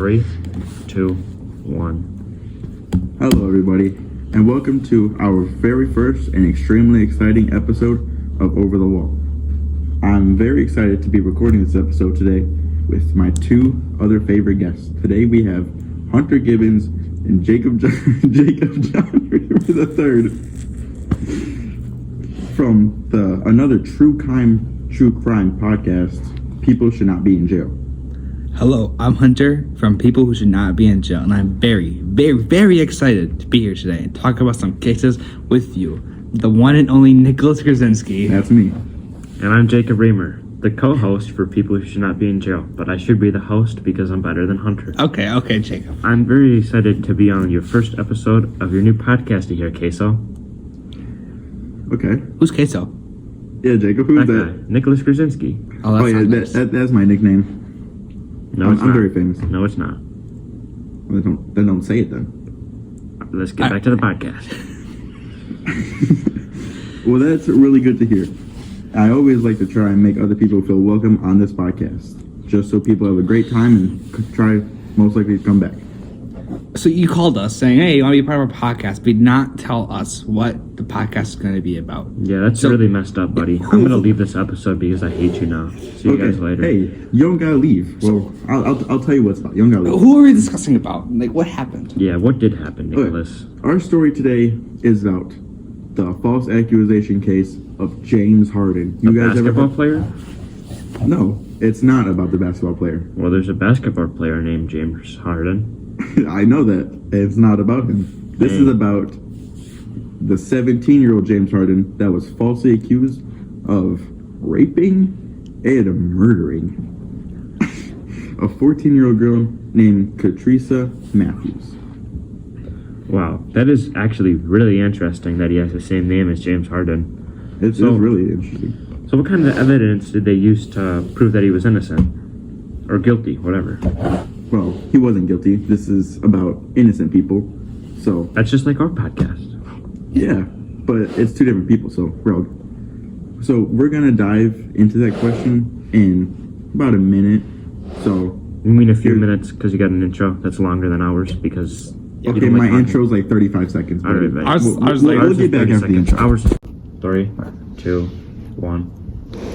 3, 2, 1. Hello, everybody, and welcome to our very first and extremely exciting episode of Over the Wall. I'm very excited to be recording this episode today with my two other favorite guests. Today we have Hunter Gibbons and Jacob John III from another true crime podcast, People Should Not Be in Jail. Hello, I'm Hunter from People Who Should Not Be in Jail, and I'm very, very, very excited to be here today and talk about some cases with you. The one and only Nicholas Krasinski. That's me. And I'm Jacob Reamer, the co-host for People Who Should Not Be in Jail, but I should be the host because I'm better than Hunter. Okay, Jacob. I'm very excited to be on your first episode of your new podcast here, Queso. Okay. Who's Queso? Yeah, Jacob, who's that? Nicholas Krasinski. Oh, yeah, nice. that's my nickname. No, it's I'm not. very famous. No, it's not. Well, then don't say it then. Let's get back to the podcast. Well, that's really good to hear. I always like to try and make other people feel welcome on this podcast, just so people have a great time and could try most likely to come back. So you called us saying, hey, you want to be part of our podcast, but did not tell us what the podcast is going to be about. Yeah, that's really messed up, buddy. I'm going to leave this episode because I hate you now. See you guys later. Hey, you don't gotta leave. Well, I'll tell you what's about. You don't gotta leave. Who are we discussing about? Like, what happened? Yeah, what did happen, Nicholas? Okay. Our story today is about the false accusation case of James Harden. You guys basketball ever player? No, it's not about the basketball player. Well, there's a basketball player named James Harden. I know that. It's not about him. This is about the 17-year-old James Harden that was falsely accused of raping and murdering a 14-year-old girl named Katrina Matthews. Wow, that is actually really interesting that he has the same name as James Harden. It's really interesting. So what kind of evidence did they use to prove that he was innocent? Or guilty, whatever? Well, he wasn't guilty. This is about innocent people. So That's just like our podcast. yeah, but it's two different people, so we're gonna dive into that question in about a minute. So You mean a few minutes because you got an intro that's longer than ours because... okay, my intro's like 35 seconds. All right, man. We'll get back after the intro. Ours 3, 2, 1.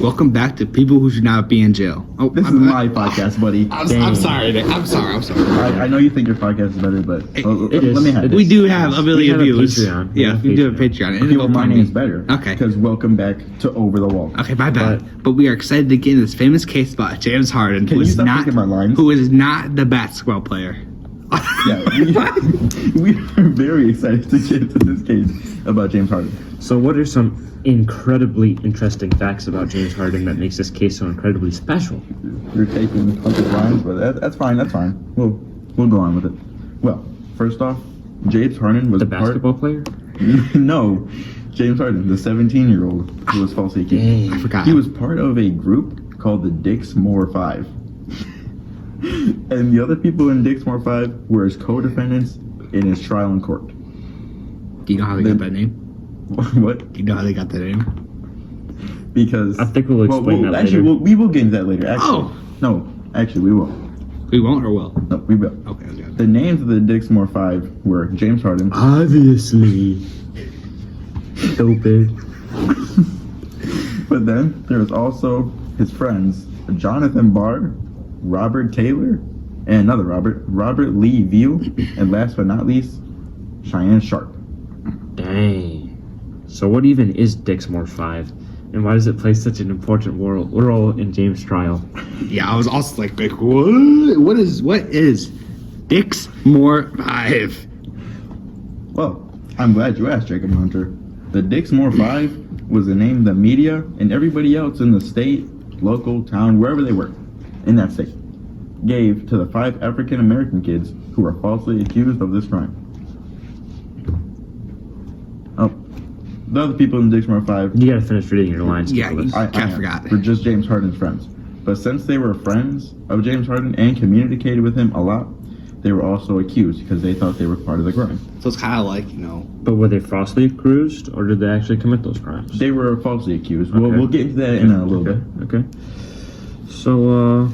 Welcome back to People Who Should Not Be in Jail. Oh, This is my podcast, buddy. I'm sorry, Nick. I'm sorry. I know you think your podcast is better, but It is. let me have it. We do have a million have a views. Patreon. Yeah, we do have a Patreon. Okay, well, my name's better. Okay. Because welcome back to Over the Wall. Okay, my bad. But we are excited to get into this famous case about James Harden, Can you stop taking my lines? who is not the basketball player. Yeah, we are very excited to get into this case about James Harden. So what are some incredibly interesting facts about James Harden that makes this case so incredibly special? You're taking Hunter's lines, but that's fine. We'll go on with it. Well, first off, James Harden was The basketball player? No, James Harden, the 17-year-old who was falsely accused. I forgot. He was part of a group called the Dixmoor 5. And the other people in Dixmoor 5 were his co-defendants in his trial in court. Do you know how they got that name? What? Do you know how they got that name? Because I think we'll explain that actually, later. we will get into that later. Actually, Oh. No, actually, we will. We won't or will? No, we will. Okay. The names of the Dixmoor 5 were James Harden. Obviously. Stupid. But then there was also his friends, Jonathan Barr, Robert Taylor, and another Robert Lee Veal, and last but not least, Cheyenne Sharp. Dang. So what even is Dixmoor 5? And why does it play such an important role in James' trial? Yeah, I was also like what? What is Dixmoor 5? Well, I'm glad you asked, Jacob Hunter. The Dixmoor 5 was the name the media and everybody else in the state, local, town, wherever they were in that state, gave to the 5 African American kids who were falsely accused of this crime. Oh, the other people in Dixmoor 5... You gotta finish reading your lines. Yeah, Nicholas. I forgot. Were just James Harden's friends. But since they were friends of James Harden and communicated with him a lot, they were also accused because they thought they were part of the crime. So it's kind of like, But were they falsely accused, or did they actually commit those crimes? They were falsely accused. Okay. We'll get into that in a little bit. Okay. So,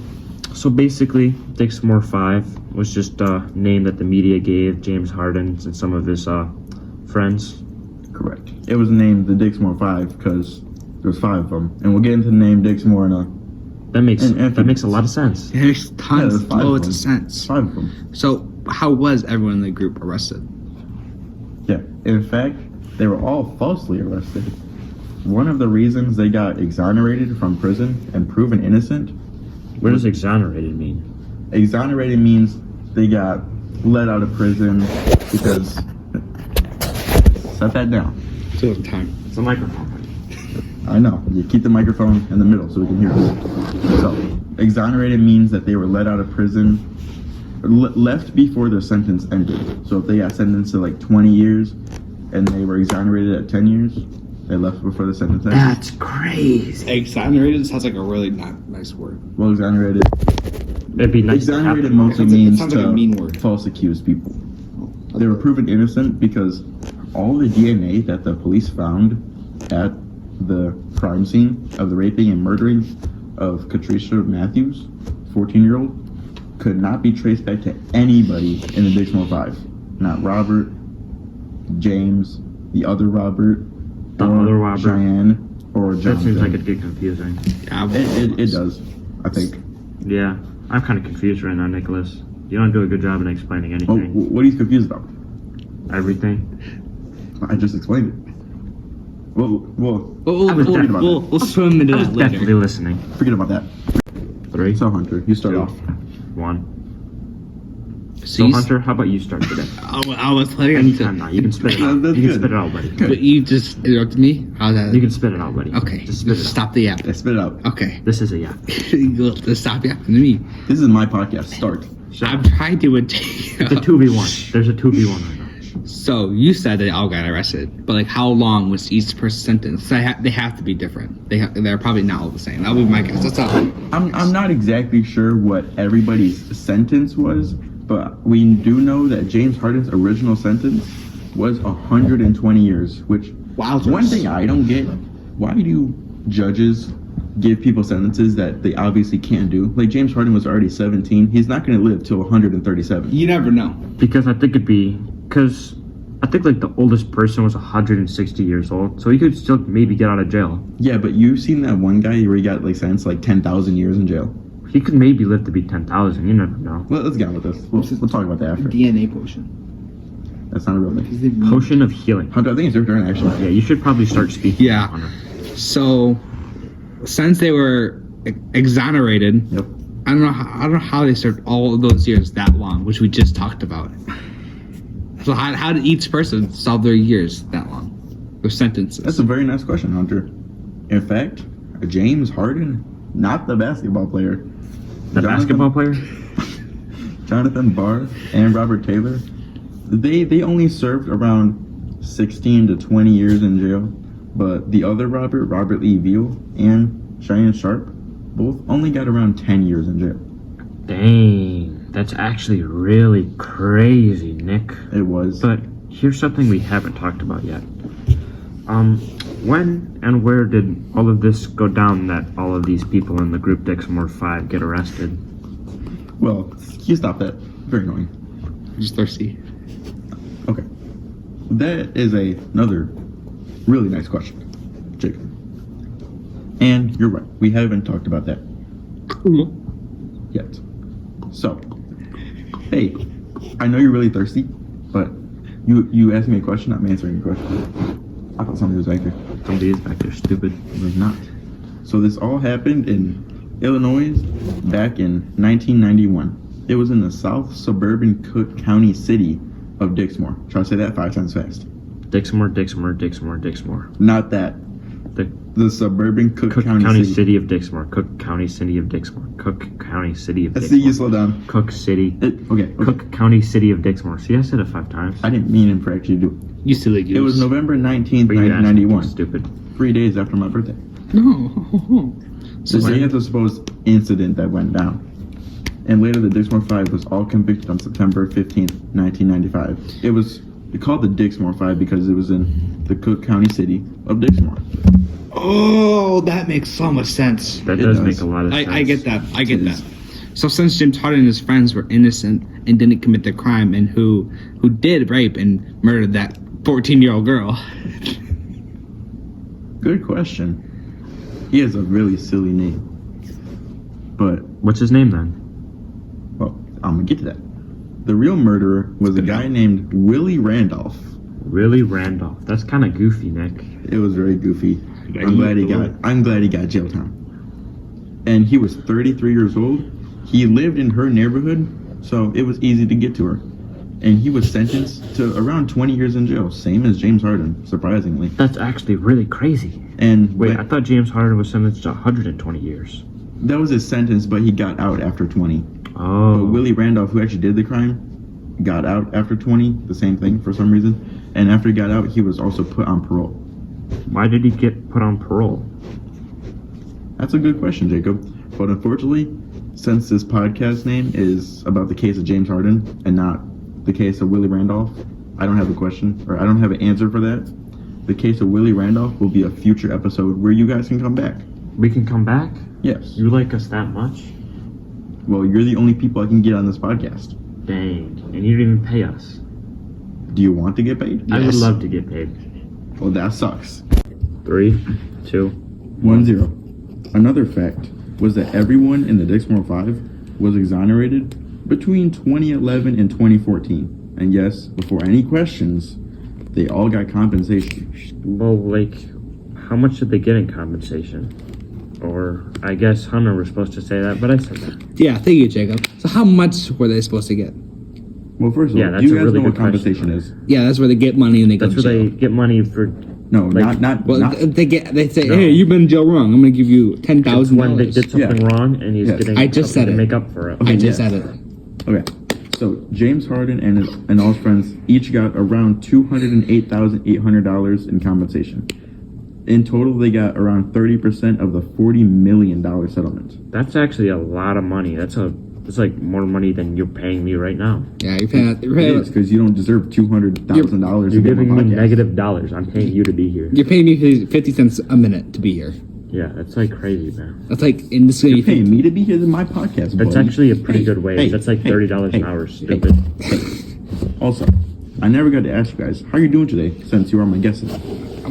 So basically, Dixmoor 5 was just a name that the media gave James Harden and some of his friends. Correct. It was named the Dixmoor 5 because there's 5 of them, and we'll get into the name Dixmoor in a. That makes and that makes a lot of sense. It makes tons there's 5 loads of of them. sense. 5 of them. So, how was everyone in the group arrested? Yeah. In fact, they were all falsely arrested. One of the reasons they got exonerated from prison and proven innocent. What does exonerated mean? Exonerated means they got let out of prison because. Set that down. Still have time. It's a microphone. I know. You keep the microphone in the middle so we can hear it. So, exonerated means that they were let out of prison, left before their sentence ended. So if they got sentenced to like 20 years and they were exonerated at 10 years, they left before the sentence ended. That's crazy. Exonerated sounds like a really not nice word. Well, exonerated. It'd be nice. Exonerated to have mostly It means sounds like a mean word. false accused people. They were proven innocent because all the DNA that the police found at the crime scene of the raping and murdering of Katricia Matthews, 14-year-old, could not be traced back to anybody in the Dixmoor 5. Not Robert, James, the other Robert, The or other Robert. Cheyenne, or Jonathan. That seems like it'd get confusing. Yeah, It does, I think. Yeah, I'm kind of confused right now, Nicholas. You don't do a good job in explaining Oh, anything. what are you confused about? Everything. I just explained it. Well, we'll swim into I was that definitely later. listening. forget about that. 3, So, Hunter, you start 2, off. 1. So So Hunter, how about you start today? I was planning Anytime now. You can spit it out. That's You can good. spit it out, buddy. but you just interrupted me. How's that? You can spit it out, buddy. Okay, Just spit it just out. stop the app. Yeah, spit it out. Okay, This is a yeah. just stop yapping to me. This is my podcast. Start. I'm trying to. It's a 2v1. There's a 2v1 right now. So you said they all got arrested, but like, how long was each person's sentence? They have to be different. They're probably not all the same. That would be my guess. That's all. I'm not exactly sure what everybody's sentence was, but we do know that James Harden's original sentence was 120 years, which Wowzers. one thing I don't get, why do judges give people sentences that they obviously can't do? Like, James Harden was already 17. He's not going to live till 137. You never know. Because I think I think like the oldest person was 160 years old, so he could still maybe get out of jail. Yeah, but you've seen that one guy where he got like sentenced like 10,000 years in jail. He could maybe live to be 10,000. You never know. Let's get on with this. We'll talk about that after. DNA potion. That's not a real thing. Potion of healing. Hunter, I think it's your turn actually. Yeah, you should probably start speaking. Yeah. Hunter. So, since they were exonerated, Yep. I don't know how they served all of those years that long, which we just talked about. So how did each person solve their years that long? Their sentences. That's a very nice question, Hunter. In fact, James Harden, not the basketball player. The basketball player? Jonathan Barr and Robert Taylor, they only served around 16 to 20 years in jail, but the other Robert Lee Veal, and Cheyenne Sharp both only got around 10 years in jail. Dang, that's actually really crazy, Nick. It was. But here's something we haven't talked about yet. When and where did all of this go down that all of these people in the group Dixmoor 5 get arrested? Well, you stop that. Very annoying. I'm just thirsty. Okay. That is another really nice question, Jacob. And you're right. We haven't talked about that yet. So, hey, I know you're really thirsty, but you asked me a question. I'm answering a question. I thought somebody was back there. Somebody is back there, stupid. There's not. So this all happened in Illinois back in 1991. It was in the south suburban Cook County city of Dixmoor. Try to say that 5 times fast. Dixmoor, Dixmoor, Dixmoor, Dixmoor. Not that. The The suburban Cook Cook County, County city. City of Dixmoor. Cook County City of Dixmoor. Cook County City of I see you Dixmoor. slow down. Cook City. Okay. Cook County City of Dixmoor. See, I said it 5 times. I didn't mean for actually to do it. You silly goose. It was November 19th, But you asked me, 1991. stupid. 3 days after my birthday. No. The day of the supposed incident that went down. And later, the Dixmoor 5 was all convicted on September 15th, 1995. It was called the Dixmoor 5 because it was in the Cook County city of Dixmoor. Oh, that makes so much sense. That It does does. make a lot of sense. I get that. I get It that. is. So since James Harden and his friends were innocent and didn't commit the crime, and who did rape and murder that 14-year-old girl? Good question. He has a really silly name. But, What's his name then? well, I'm going to get to that. The real murderer was a guy named Willie Randolph. Willie Randolph. That's kind of goofy, Nick. It was very goofy. I'm glad he got jail time. And he was 33 years old. He lived in her neighborhood, so it was easy to get to her. And he was sentenced to around 20 years in jail, same as James Harden, surprisingly. That's actually really crazy. And Wait, I thought James Harden was sentenced to 120 years. that was his sentence, but he got out after 20. Oh. But Willie Randolph, who actually did the crime, got out after 20, the same thing for some reason. And after he got out, he was also put on parole. Why did he get put on parole? That's a good question, Jacob. But unfortunately, since this podcast name is about the case of James Harden and not the case of Willie Randolph, I don't have a question, or I don't have an answer for that. The case of Willie Randolph will be a future episode where you guys can come back. We can come back? Yes. You like us that much? Well, you're the only people I can get on this podcast. Dang. And you didn't even pay us. Do you want to get paid? I would love to get paid. Well, that sucks. 3, 2. 1-0. Another fact was that everyone in the Dixmoor 5 was exonerated between 2011 and 2014. And yes, before any questions, they all got compensation. Well, like, how much did they get in compensation? Or, I guess Hunter was supposed to say that, but I said that. Yeah, thank you, Jacob. So how much were they supposed to get? Well, first of Yeah, all, that's do you a guys really know what good question. compensation is? Yeah, that's where they get money and they go That's to where jail. they get money for. No, Like- not. Well, they say, No. hey, you've been in jail wrong. I'm gonna give you It's $10,000. when they did something Yeah. wrong and he's Yes. getting I just something said to it. make up for it. I just Yeah. said it. Okay, so James Harden and all his friends each got around $208,800 in compensation. In total, they got around 30% of the $40 million settlement. That's actually a lot of money. It's like more money than you're paying me right now. Yeah, you're paying. It is because you don't deserve $200,000. You're to get giving my me podcast. negative dollars. I'm paying you to be here. You're paying me 50 cents a minute to be here. Yeah, that's like crazy, man. That's like in this. You're paying me to be here in my podcast. That's buddy. actually a pretty Hey, good wage. hey, That's like hey, $30 hey, an hour. hey, Stupid. hey. Also, I never got to ask you guys, how are you doing today since you are my guest today?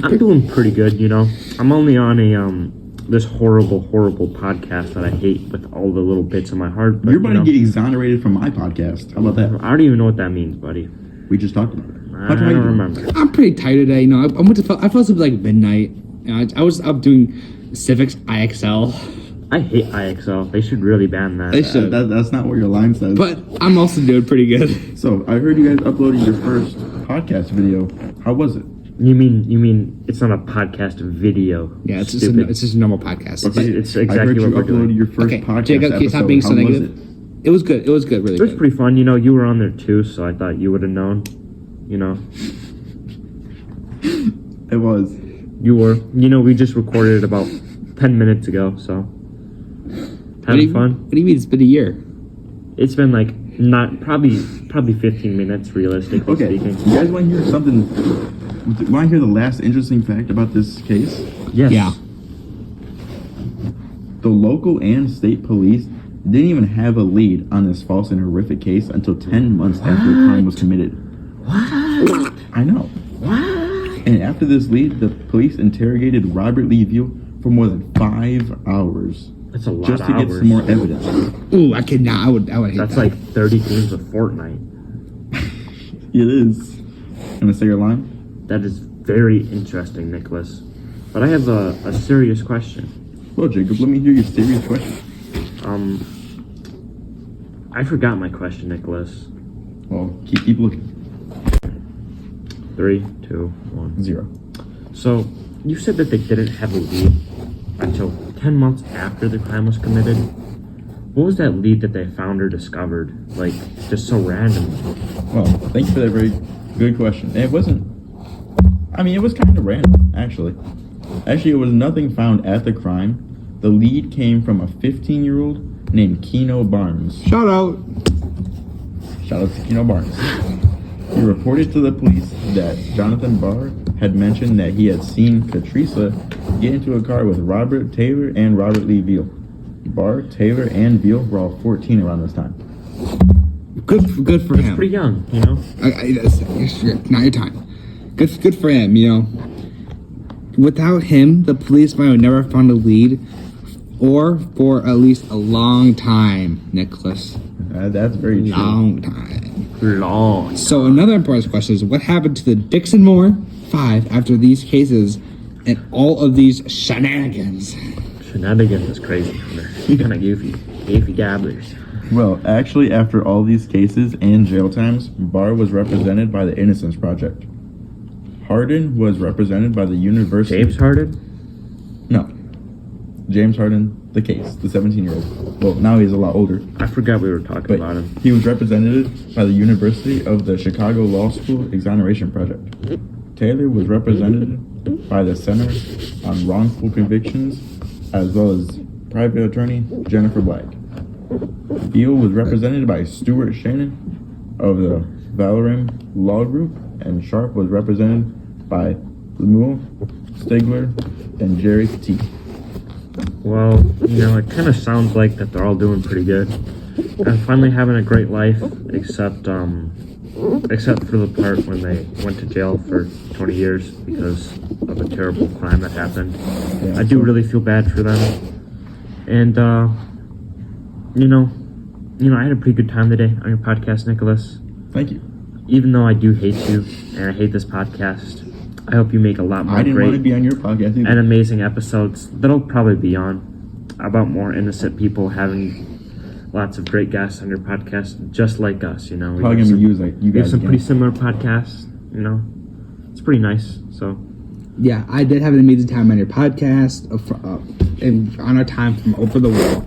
I'm doing pretty good, you know. I'm only on a this horrible podcast that I hate with all the little bits of my heart. But, You're about you know, to get exonerated from my podcast. How about that? I don't even know what that means, buddy. We just talked about it. I How you don't doing? remember. I'm pretty tired today. You know, I fell asleep like midnight. You know, I was up doing Civics IXL, I hate IXL. They should really ban that. They should. That's not what your line says. but I'm also doing pretty good. So I heard you guys uploaded your first podcast video. How was it? You mean it's not a podcast video? Yeah, it's Stupid. just a normal podcast. Okay, it's I heard exactly you what we're uploaded doing. your first Okay, podcast Jacob, can you stop episode. being so How was negative? It was good. It was good. Really It was good. pretty fun. You know, you were on there too, so I thought you would have known. You know, It was. you were. You know, we just recorded it about 10 minutes ago, so What do having you- fun. What do you mean? It's been a year. It's been like not probably 15 minutes realistically Okay, speaking. you guys want to hear something? Want to hear the last interesting fact about this case? Yes. Yeah. The local and state police didn't even have a lead on this false and horrific case until 10 months after the crime was committed. What? I know. What? And after this lead, the police interrogated Robert Lee Veal for more than 5 hours That's a lot just of to hours. get some more evidence. Ooh, I could not. I would hate That's that. like 30 games of Fortnite. It is. Gonna say your line? That is very interesting, Nicholas. But I have a serious question. Well, Jacob, let me hear your serious question. I forgot my question, Nicholas. Well, keep looking. 3, 2, 1. 0. So, you said that they didn't have a lead until 10 months after the crime was committed. What was that lead that they found or discovered? Like, just so randomly. Well, thank you for that very good question. And it wasn't. I mean, it was kind of random, actually. Actually, it was nothing found at the crime. The lead came from a 15-year-old named Keno Barnes. Shout out. Shout out to Keno Barnes. He reported to the police that Jonathan Barr had mentioned that he had seen Katrisa get into a car with Robert Taylor and Robert Lee Veal. Barr, Taylor, and Beal were all 14 around this time. Good for him. Pretty young, you know. Not your time. Good for him. You know. Without him, the police might have never found a lead, or for at least a long time, Nicholas. That's very true. Long time. Long. So another important question is, what happened to the Dixon Moore 5 after these cases and all of these shenanigans? Shenanigans is crazy. They're kind of goofy gabblers. Well, actually, after all these cases and jail times, Barr was represented by the Innocence Project. Harden was represented by the University. James Harden? No. James Harden, the case, the 17-year-old. Well, now he's a lot older. I forgot we were talking about him. He was represented by the University of the Chicago Law School Exoneration Project. Taylor was represented by the Center on Wrongful Convictions, as well as private attorney Jennifer Black. Beal was represented by Stuart Shannon of the Valorum Law Group, and Sharp was represented by Lemuel, Stigler, and Jerry T. Well, you know, it kind of sounds like that they're all doing pretty good. And finally having a great life, except for the part when they went to jail for 20 years because of a terrible crime that happened. Yeah, I do really feel bad for them. And, you know, I had a pretty good time today on your podcast, Nicholas. Thank you. Even though I do hate you and I hate this podcast, I hope you make a lot more I didn't great want to be on your podcast either. and amazing episodes that'll probably be on about more innocent people having lots of great guests on your podcast, just like us. You know, Probably gonna be used like you we have guys some again. pretty similar podcasts. You know, it's pretty nice. So Yeah, I did have an amazing time on your podcast and on our time from over the wall.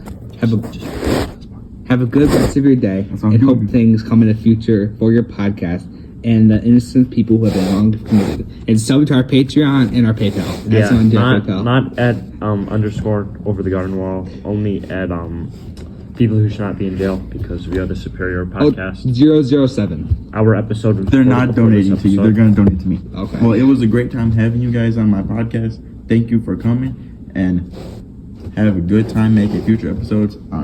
Have a good rest of your day, That sounds and hope good. things come in the future for your podcast and the innocent people who have been wronged committed. And sub to our Patreon and our PayPal. yeah, That's on our not at underscore over the garden wall. Only at people who should not be in jail because we are the superior podcast. 007. Our episode. Was They're not recorded before this donating to you. episode. They're going to donate to me. Okay. Well, it was a great time having you guys on my podcast. Thank you for coming, and have a good time making future episodes on